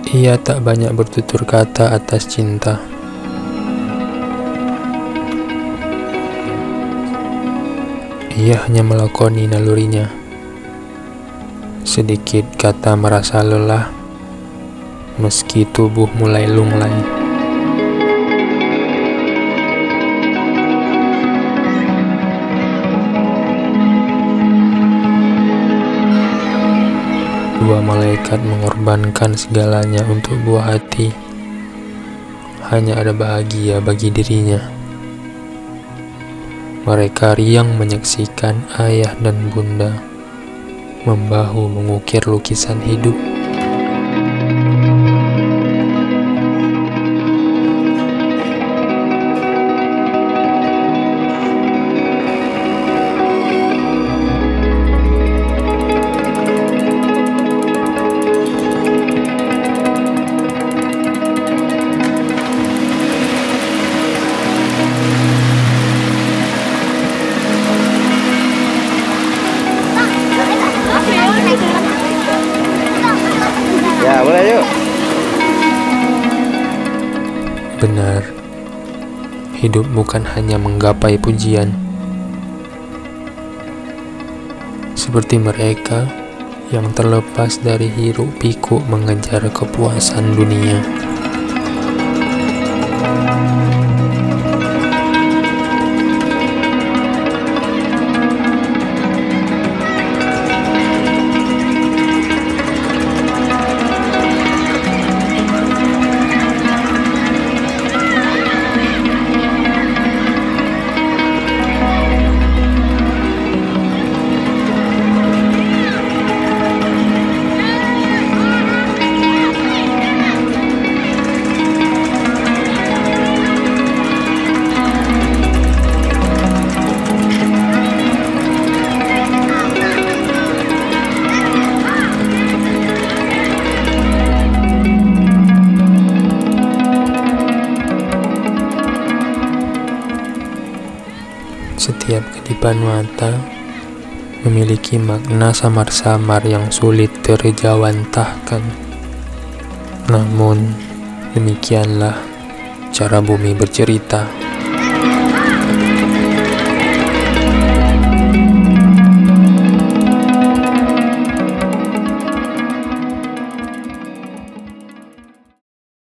Ia tak banyak bertutur kata atas cinta. Ia hanya melakoni nalurinya. Sedikit kata merasa lelah, meski tubuh mulai lunglai. Dua malaikat mengorbankan segalanya untuk buah hati. Hanya ada bahagia bagi dirinya. Mereka riang menyaksikan ayah dan bunda membahu mengukir lukisan hidup. Ya, boleh yuk. Benar, hidup bukan hanya menggapai pujian. Seperti mereka yang terlepas dari hiruk pikuk mengejar kepuasan dunia. Setiap kedipan mata memiliki makna samar-samar yang sulit terjawantahkan. Namun, demikianlah cara bumi bercerita.